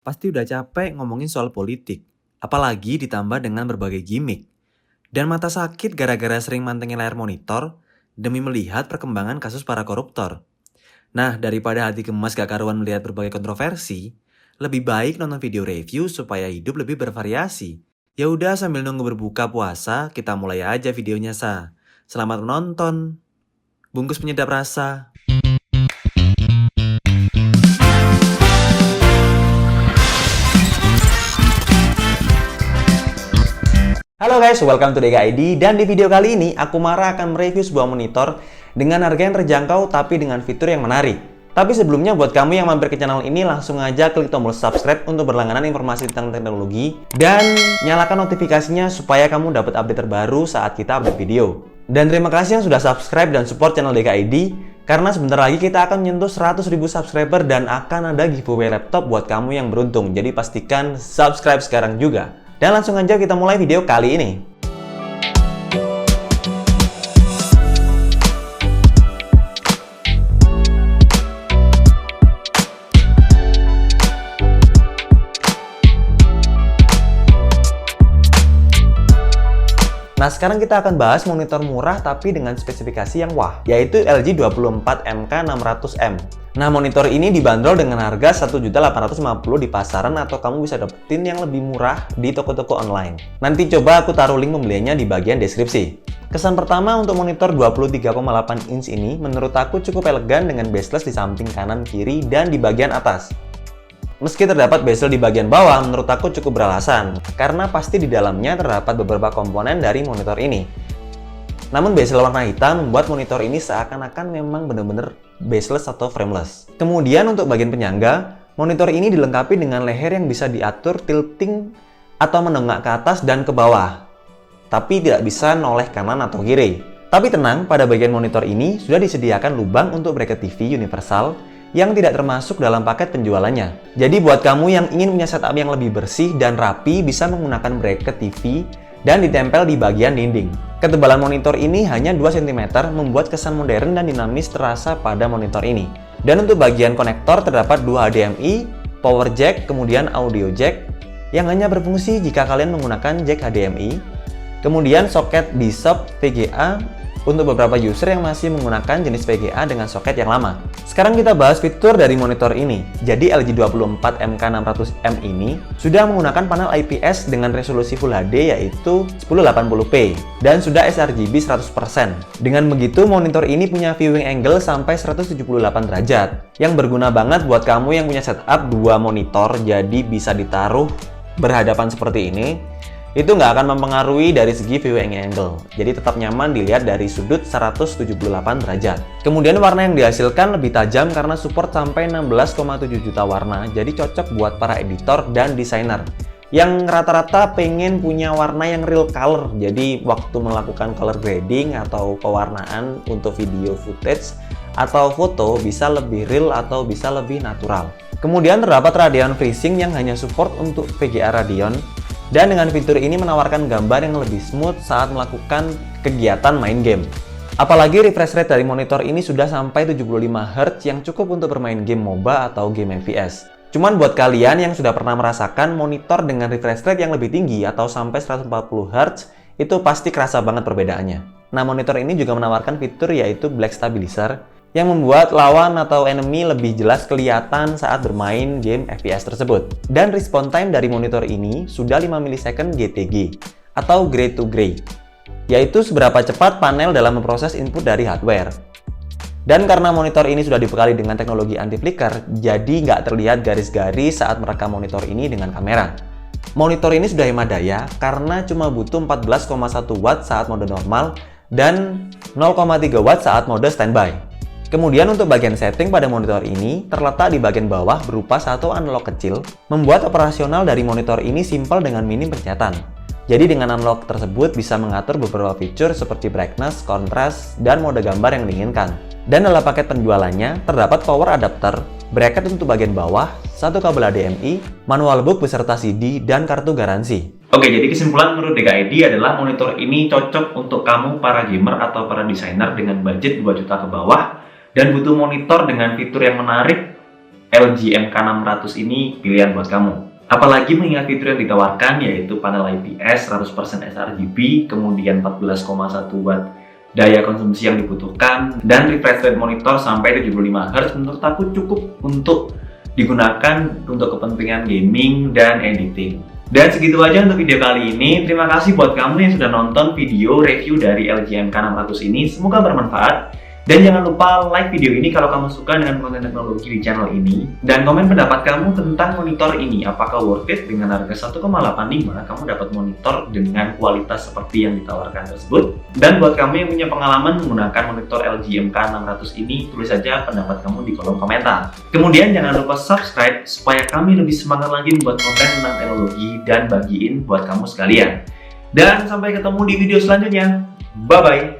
Pasti udah capek ngomongin soal politik, apalagi ditambah dengan berbagai gimmick. Dan mata sakit gara-gara sering mantengin layar monitor demi melihat perkembangan kasus para koruptor. Nah, daripada hati gemas gak karuan melihat berbagai kontroversi, lebih baik nonton video review supaya hidup lebih bervariasi. Ya udah sambil nunggu berbuka puasa, kita mulai aja videonya sa. Selamat menonton. Bungkus penyedap rasa. Halo guys, welcome to DKID, dan di video kali ini aku Mara akan mereview sebuah monitor dengan harga yang terjangkau tapi dengan fitur yang menarik. Tapi sebelumnya buat kamu yang mampir ke channel ini langsung aja klik tombol subscribe untuk berlangganan informasi tentang teknologi dan nyalakan notifikasinya supaya kamu dapat update terbaru saat kita update video. Dan terima kasih yang sudah subscribe dan support channel DKID karena sebentar lagi kita akan menyentuh 100.000 subscriber dan akan ada giveaway laptop buat kamu yang beruntung. Jadi pastikan subscribe sekarang juga. Dan langsung aja kita mulai video kali ini. Nah, sekarang kita akan bahas monitor murah tapi dengan spesifikasi yang wah, yaitu LG 24MK600M. Nah, monitor ini dibanderol dengan harga 1.850.000 di pasaran atau kamu bisa dapetin yang lebih murah di toko-toko online. Nanti coba aku taruh link pembeliannya di bagian deskripsi. Kesan pertama untuk monitor 23,8 inch ini menurut aku cukup elegan dengan bezel di samping kanan kiri dan di bagian atas. Meski terdapat bezel di bagian bawah, menurut aku cukup beralasan, karena pasti di dalamnya terdapat beberapa komponen dari monitor ini. Namun bezel warna hitam membuat monitor ini seakan-akan memang benar-benar bezel atau frameless. Kemudian untuk bagian penyangga, monitor ini dilengkapi dengan leher yang bisa diatur tilting atau menengak ke atas dan ke bawah, tapi tidak bisa noleh kanan atau kiri. Tapi tenang, pada bagian monitor ini sudah disediakan lubang untuk bracket TV universal yang tidak termasuk dalam paket penjualannya. Jadi buat kamu yang ingin punya setup yang lebih bersih dan rapi, bisa menggunakan bracket TV dan ditempel di bagian dinding. Ketebalan monitor ini hanya 2 cm, membuat kesan modern dan dinamis terasa pada monitor ini. Dan untuk bagian konektor terdapat 2 HDMI, power jack, kemudian audio jack yang hanya berfungsi jika kalian menggunakan jack HDMI. Kemudian soket Bishop VGA untuk beberapa user yang masih menggunakan jenis VGA dengan soket yang lama. Sekarang kita bahas fitur dari monitor ini. Jadi LG 24MK600M ini sudah menggunakan panel IPS dengan resolusi Full HD yaitu 1080p dan sudah sRGB 100%. Dengan begitu monitor ini punya viewing angle sampai 178 derajat yang berguna banget buat kamu yang punya setup 2 monitor, jadi bisa ditaruh berhadapan seperti ini. Itu nggak akan mempengaruhi dari segi viewing angle, jadi tetap nyaman dilihat dari sudut 178 derajat. Kemudian warna yang dihasilkan lebih tajam karena support sampai 16,7 juta warna, jadi cocok buat para editor dan desainer yang rata-rata pengen punya warna yang real color, jadi waktu melakukan color grading atau pewarnaan untuk video footage atau foto bisa lebih real atau bisa lebih natural. Kemudian terdapat Radeon FreeSync yang hanya support untuk VGA Radeon. Dan dengan fitur ini menawarkan gambar yang lebih smooth saat melakukan kegiatan main game. Apalagi refresh rate dari monitor ini sudah sampai 75 Hz yang cukup untuk bermain game MOBA atau game FPS. Cuman buat kalian yang sudah pernah merasakan monitor dengan refresh rate yang lebih tinggi atau sampai 140 Hz, itu pasti kerasa banget perbedaannya. Nah, monitor ini juga menawarkan fitur yaitu Black Stabilizer yang membuat lawan atau enemy lebih jelas kelihatan saat bermain game FPS tersebut. Dan response time dari monitor ini sudah 5 ms GTG atau Gray to Gray, yaitu seberapa cepat panel dalam memproses input dari hardware. Dan karena monitor ini sudah dibekali dengan teknologi anti flicker, jadi nggak terlihat garis-garis saat merekam monitor ini dengan kamera. Monitor ini sudah hemat daya karena cuma butuh 14,1 watt saat mode normal dan 0,3 watt saat mode standby. Kemudian untuk bagian setting pada monitor ini terletak di bagian bawah berupa satu analog kecil, membuat operasional dari monitor ini simpel dengan minim pencetatan. Jadi dengan analog tersebut bisa mengatur beberapa fitur seperti brightness, contrast, dan mode gambar yang diinginkan. Dan dalam paket penjualannya terdapat power adapter, bracket untuk bagian bawah, satu kabel HDMI, manual book beserta CD, dan kartu garansi. Oke, jadi kesimpulan menurut DKID adalah monitor ini cocok untuk kamu para gamer atau para desainer dengan budget 2 juta ke bawah dan butuh monitor dengan fitur yang menarik LG MK600 ini pilihan buat kamu. Apalagi mengingat fitur yang ditawarkan yaitu panel IPS 100% sRGB, kemudian 14,1 watt daya konsumsi yang dibutuhkan, dan refresh rate monitor sampai 75 Hz menurut aku cukup untuk digunakan untuk kepentingan gaming dan editing. Dan segitu aja untuk video kali ini. Terima kasih buat kamu yang sudah nonton video review dari LG MK600 ini. Semoga bermanfaat. Dan jangan lupa like video ini kalau kamu suka dengan konten teknologi di channel ini. Dan komen pendapat kamu tentang monitor ini. Apakah worth it dengan harga 1,85 kamu dapat monitor dengan kualitas seperti yang ditawarkan tersebut? Dan buat kamu yang punya pengalaman menggunakan monitor LG MK600 ini, tulis saja pendapat kamu di kolom komentar. Kemudian jangan lupa subscribe supaya kami lebih semangat lagi membuat konten tentang teknologi dan bagiin buat kamu sekalian. Dan sampai ketemu di video selanjutnya. Bye-bye!